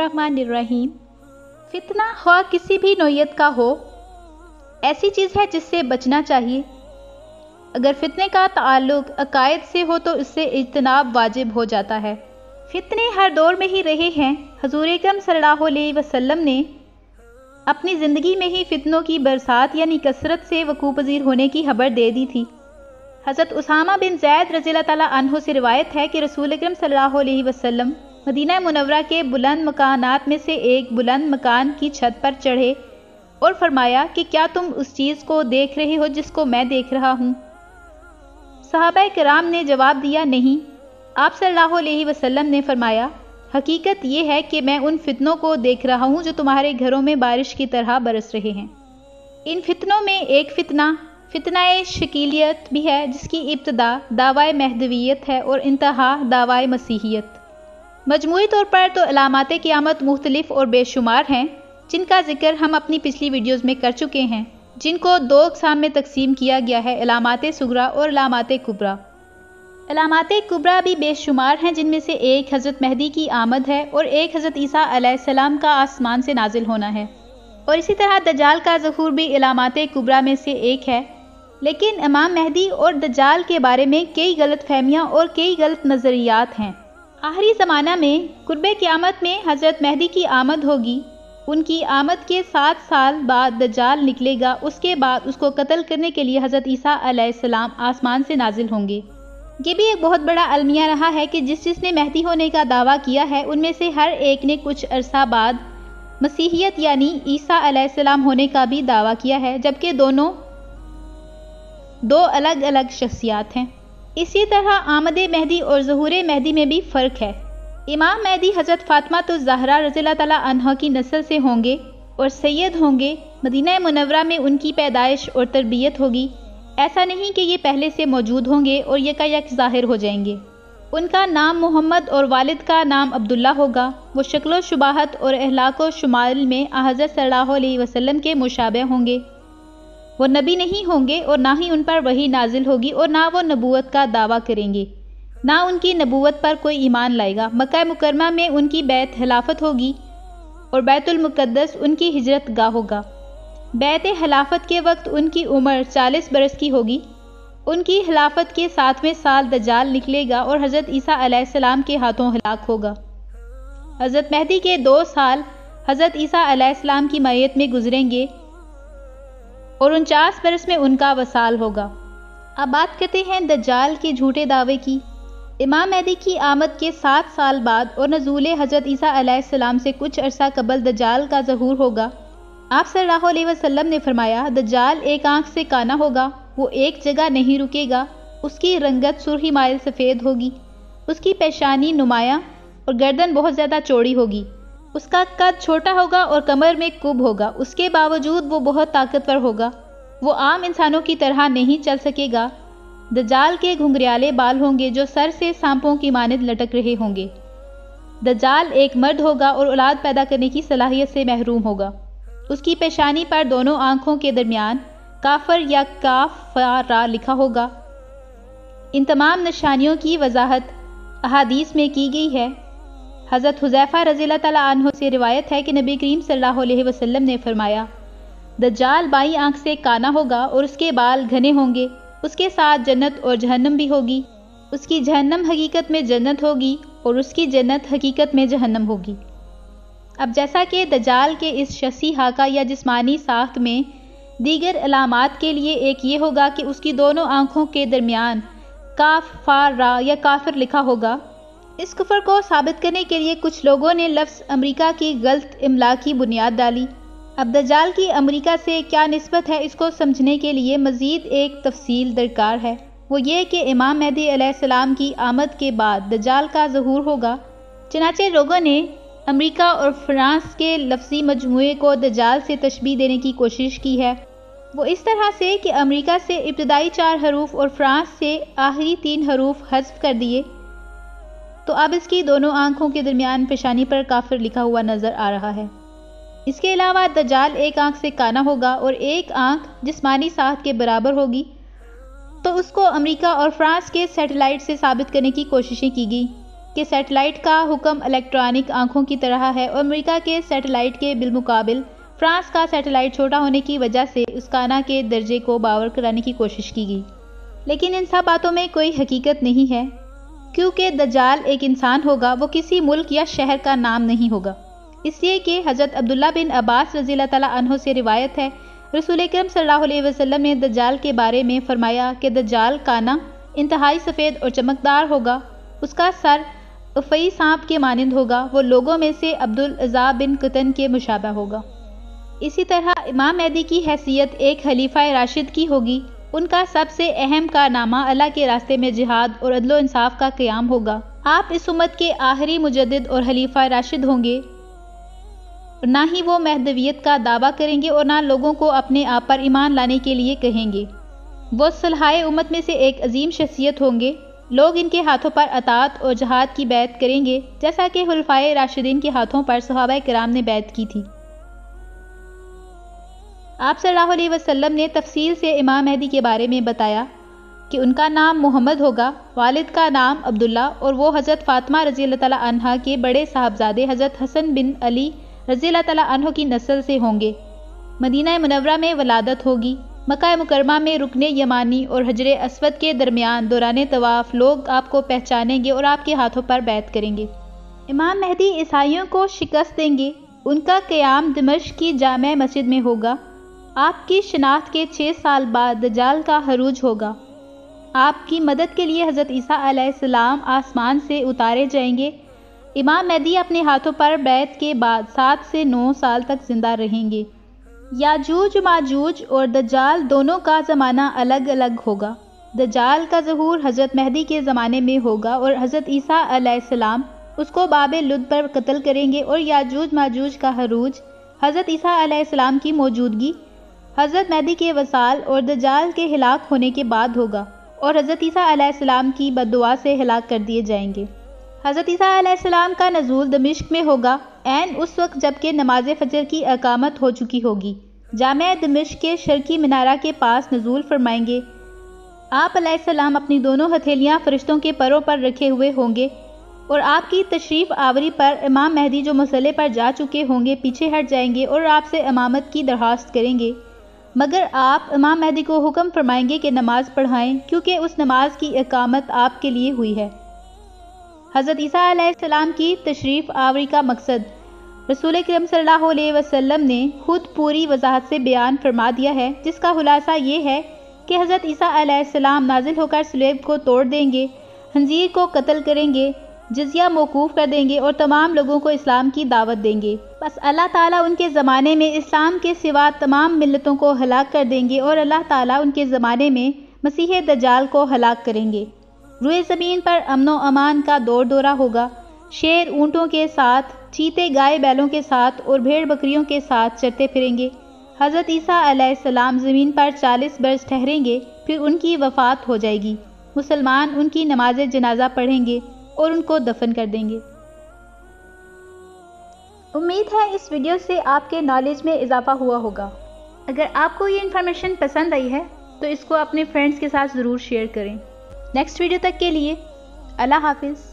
बिस्मिल्लाहिर्रहमानिर्रहीम। फितना ख्वाह किसी भी नौयत का हो, ऐसी चीज़ है जिससे बचना चाहिए। अगर फितने का ताल्लुक अकायद से हो तो इससे इज्तनाब वाजिब हो जाता है। फितने हर दौर में ही रहे हैं। हजूर अकरम सल्लल्लाहु अलैहि वसल्लम ने अपनी ज़िंदगी में ही फितनों की बरसात यानी कसरत से वकूअ पज़ीर होने की खबर दे दी थी। हज़रत उसामा बिन ज़ैद रज़ियल्लाहु तआला अन्हु से रिवायत है कि रसूल अकरम सल्लल्लाहु अलैहि वसल्लम मदीना मुनव्वरा के बुलंद मकानात में से एक बुलंद मकान की छत पर चढ़े और फरमाया कि क्या तुम उस चीज़ को देख रहे हो जिसको मैं देख रहा हूँ? सहाबा किराम ने जवाब दिया, नहीं। आप सल्लल्लाहु अलैहि वसल्लम ने फरमाया, हकीकत ये है कि मैं उन फितनों को देख रहा हूँ जो तुम्हारे घरों में बारिश की तरह बरस रहे हैं। इन फितनों में एक फितनाए शकीलियत भी है, जिसकी इब्तदा दावाए महदवियत है और इंतहा दावाए मसीहियत। मजमूई तौर पर तो अलामात क़यामत मुख्तलिफ और बेशुमार हैं, जिनका जिक्र हम अपनी पिछली वीडियोज़ में कर चुके हैं, जिनको दो अक़साम में तकसीम किया गया है, अलामात सुगरा और अलामात कुबरा। अलामात कुबरा भी बेशुमार हैं, जिनमें से एक हज़रत मेहदी की आमद है और एक हज़रत ईसा अलैहिस्सलाम का आसमान से नाजिल होना है, और इसी तरह दज्जाल का ज़हूर भी अलामात कुबरा में से एक है। लेकिन इमाम मेहदी और दज्जाल के बारे में कई गलत फहमियाँ और कई गलत नज़रियात हैं। आखिरी ज़माना में कुर्बे क़यामत में हज़रत मेहदी की आमद होगी। उनकी आमद के 7 साल बाद दज्जाल निकलेगा। उसके बाद उसको कत्ल करने के लिए हज़रत ईसा अलैहिस्सलाम आसमान से नाजिल होंगे। ये भी एक बहुत बड़ा अलमिया रहा है कि जिसने मेहदी होने का दावा किया है, उनमें से हर एक ने कुछ अरसा बाद मसीहियत यानी ईसा अलैहिस्सलाम होने का भी दावा किया है, जबकि दोनों दो अलग अलग शख्सियात हैं। इसी तरह आमद मेहदी और ज़हूर मेहदी में भी फ़र्क है। इमाम मेहदी हज़रत फ़ातिमा ज़हरा रज़ियल्लाहु तआला अन्हा की नस्ल से होंगे और सैयद होंगे। मदीना मुनव्वरा में उनकी पैदाइश और तरबियत होगी। ऐसा नहीं कि ये पहले से मौजूद होंगे और यकायक ज़ाहिर हो जाएंगे। उनका नाम मोहम्मद और वालिद का नाम अब्दुल्ला होगा। वो शक्ल व शुबाहत और अहलाक व शुमाइल में हज़रत सल्लल्लाहु अलैहि वसल्लम के मुशाबह होंगे। वो नबी नहीं होंगे और ना ही उन पर वही नाजिल होगी और ना वो नबूवत का दावा करेंगे, ना उनकी नबूवत पर कोई ईमान लाएगा। मक्का मुकरमा में उनकी बैत खिलाफत होगी और बैतुल मुक़द्दस उनकी हिजरत गाह होगा। बैत खिलाफत के वक्त उनकी उम्र 40 बरस की होगी। उनकी खिलाफत के 7वें साल दज्जाल निकलेगा और हज़रत ईसा अलैहिस्सलाम के हाथों हलाक होगा। हज़रत मेहदी के 2 साल हज़रत ईसा अलैहिस्सलाम की मैयत में गुजरेंगे और 49 बरस में उनका वसाल होगा। अब बात करते हैं दज्जाल के झूठे दावे की। इमाम मेहदी की आमद के 7 साल बाद और नज़ूल हज़रत ईसा अलैहिस्सलाम से कुछ अरसा कबल दज्जाल का ज़हूर होगा। आप सल्लल्लाहु अलैहि वसल्लम ने फरमाया, दज्जाल एक आंख से काना होगा। वो एक जगह नहीं रुकेगा। उसकी रंगत सुर्खी माइल सफ़ेद होगी। उसकी पेशानी नुमाया और गर्दन बहुत ज़्यादा चौड़ी होगी। उसका कद छोटा होगा और कमर में कुब होगा। उसके बावजूद वो बहुत ताकतवर होगा। वो आम इंसानों की तरह नहीं चल सकेगा। दज्जाल के घुंघराले बाल होंगे जो सर से सांपों की मानद लटक रहे होंगे। दज्जाल एक मर्द होगा और औलाद पैदा करने की सलाहियत से महरूम होगा। उसकी पेशानी पर दोनों आँखों के दरमियान काफर या काफरा लिखा होगा। इन तमाम निशानियों की वजाहत अहादीस में की गई है। हज़रत हुज़ैफ़ा रज़ियल्लाहु तआला अन्हु से रिवायत है कि नबी करीम सल्लल्लाहु अलैहि वसल्लम ने फरमाया, दज्जाल बाईं आंख से काना होगा और उसके बाल घने होंगे। उसके साथ जन्नत और जहन्नम भी होगी। उसकी जहन्नम हकीकत में जन्नत होगी और उसकी जन्नत हकीकत में जहन्नम होगी। अब जैसा कि दज्जाल के इस शख़सी हाका या जिस्मानी साख्त में दीगर अलामात के लिए एक ये होगा कि उसकी दोनों आँखों के दरमियान काफरा या काफिर लिखा होगा। इस कुफर को साबित करने के लिए कुछ लोगों ने लफ्ज़ अमेरिका की गलत इमला की बुनियाद डाली। अब दज्जाल की अमेरिका से क्या निस्बत है, इसको समझने के लिए मज़ीद एक तफसील दरकार है। वो ये कि इमाम मेहदी अलैहिस्सलाम की आमद के बाद दज्जाल का ज़हूर होगा। चनाचे लोगों ने अमेरिका और फ्रांस के लफ्ज़ी मजमूए को दज्जाल से तशबीह देने की कोशिश की है। वो इस तरह से कि अमेरिका से इब्तदाई 4 हरूफ और फ्रांस से आखिरी 3 हरूफ हज़्फ कर दिए, तो अब इसकी दोनों आँखों के दरमियान पेशानी पर काफिर लिखा हुआ नज़र आ रहा है। इसके अलावा दज्जाल एक आँख से काना होगा और एक आँख जिस्मानी साख्त के बराबर होगी। तो उसको अमेरिका और फ्रांस के सैटेलाइट से साबित करने की कोशिशें की गई। کہ سیٹلائٹ کا حکم الیکٹرانک آنکھوں کی طرح ہے اور امریکہ کے سیٹلائٹ کے بالمقابل فرانس کا سیٹلائٹ چھوٹا ہونے کی وجہ سے اس کانا کے درجے کو باور کرانے کی کوشش کی گئی، لیکن ان سب باتوں میں کوئی حقیقت نہیں ہے، کیونکہ دجال ایک انسان ہوگا، وہ کسی ملک یا شہر کا نام نہیں ہوگا۔ اس لیے کہ حضرت عبداللہ بن عباس رضی اللہ تعالیٰ عنہ سے روایت ہے، رسول اکرم صلی اللہ علیہ وسلم نے دجال کے بارے میں فرمایا کہ دجال کانا انتہائی سفید اور چمکدار ہوگا، اس کا سر افعی سانپ کے مانند ہوگا، وہ لوگوں میں سے عبدالعزیٰ بن قطن کے مشابہ ہوگا۔ اسی طرح امام مہدی کی حیثیت ایک خلیفہ راشد کی ہوگی، ان کا سب سے اہم کارنامہ اللہ کے راستے میں جہاد اور عدل و انصاف کا قیام ہوگا۔ آپ اس امت کے آخری مجدد اور خلیفہ راشد ہوں گے، نہ ہی وہ مہدویت کا دعویٰ کریں گے اور نہ لوگوں کو اپنے آپ پر ایمان لانے کے لیے کہیں گے۔ وہ صلحائے امت میں سے ایک عظیم شخصیت ہوں گے، لوگ ان کے ہاتھوں پر اطاعت اور جہاد کی بیعت کریں گے، جیسا کہ خلفائے راشدین کے ہاتھوں پر صحابہ کرام نے بیعت کی تھی۔ آپ صلی اللہ علیہ وسلم نے تفصیل سے امام مہدی کے بارے میں بتایا کہ ان کا نام محمد ہوگا، والد کا نام عبداللہ، اور وہ حضرت فاطمہ رضی اللہ تعالیٰ عنہا کے بڑے صاحبزادے حضرت حسن بن علی رضی اللہ تعالیٰ عنہ کی نسل سے ہوں گے۔ مدینہ منورہ میں ولادت ہوگی۔ مکہ مکرمہ میں رکن یمانی اور حجر اسود کے درمیان دوران طواف لوگ آپ کو پہچانیں گے اور آپ کے ہاتھوں پر بیعت کریں گے۔ امام مہدی عیسائیوں کو شکست دیں گے۔ ان کا قیام دمشق کی جامع مسجد میں ہوگا۔ آپ کی شناخت کے 6 سال بعد دجال کا عروج ہوگا۔ آپ کی مدد کے لیے حضرت عیسیٰ علیہ السلام آسمان سے اتارے جائیں گے۔ امام مہدی اپنے ہاتھوں پر بیعت کے بعد 7 سے 9 سال تک زندہ رہیں گے۔ یاجوج ماجوج اور دجال دونوں کا زمانہ الگ الگ ہوگا۔ دجال کا ظہور حضرت مہدی کے زمانے میں ہوگا اور حضرت عیسیٰ علیہ السلام اس کو باب لد پر قتل کریں گے، اور یاجوج ماجوج کا عروج حضرت عیسیٰ علیہ السلام کی موجودگی، حضرت مہدی کے وصال اور دجال کے ہلاک ہونے کے بعد ہوگا، اور حضرت عیسیٰ علیہ السلام کی بددعا سے ہلاک کر دیے جائیں گے۔ حضرت عیسیٰ علیہ السلام کا نزول دمشق میں ہوگا، عین اس وقت جبکہ نماز فجر کی اقامت ہو چکی ہوگی۔ جامع دمشق کے شرقی منارہ کے پاس نزول فرمائیں گے۔ آپ علیہ السلام اپنی دونوں ہتھیلیاں فرشتوں کے پروں پر رکھے ہوئے ہوں گے، اور آپ کی تشریف آوری پر امام مہدی جو مسلح پر جا چکے ہوں گے پیچھے ہٹ جائیں گے اور آپ سے امامت کی درخواست کریں گے، مگر آپ امام مہدی کو حکم فرمائیں گے کہ نماز پڑھائیں، کیونکہ اس نماز کی اقامت آپ کے لیے ہوئی ہے۔ حضرت عیسیٰ علیہ السلام کی تشریف آوری کا مقصد رسول اکرم صلی اللہ علیہ وسلم نے خود پوری وضاحت سے بیان فرما دیا ہے، جس کا خلاصہ یہ ہے کہ حضرت عیسیٰ علیہ السلام نازل ہو کر صلیب کو توڑ دیں گے، خنزیر کو قتل کریں گے، جزیہ موقوف کر دیں گے اور تمام لوگوں کو اسلام کی دعوت دیں گے۔ بس اللہ تعالیٰ ان کے زمانے میں اسلام کے سوا تمام ملتوں کو ہلاک کر دیں گے، اور اللہ تعالیٰ ان کے زمانے میں مسیح دجال کو ہلاک کریں گے۔ روئے زمین پر امن و امان کا دورہ ہوگا۔ شیر اونٹوں کے ساتھ، چیتے گائے بیلوں کے ساتھ اور بھیڑ بکریوں کے ساتھ چرتے پھریں گے۔ حضرت عیسیٰ علیہ السلام زمین پر 40 برس ٹھہریں گے، پھر ان کی وفات ہو جائے گی۔ مسلمان ان کی نماز جنازہ پڑھیں گے اور ان کو دفن کر دیں گے۔ امید ہے اس ویڈیو سے آپ کے نالج میں اضافہ ہوا ہوگا۔ اگر آپ کو یہ انفارمیشن پسند آئی ہے تو اس کو اپنے فرینڈز کے ساتھ ضرور شیئر کریں۔ نیکسٹ ویڈیو تک کے لیے اللہ حافظ۔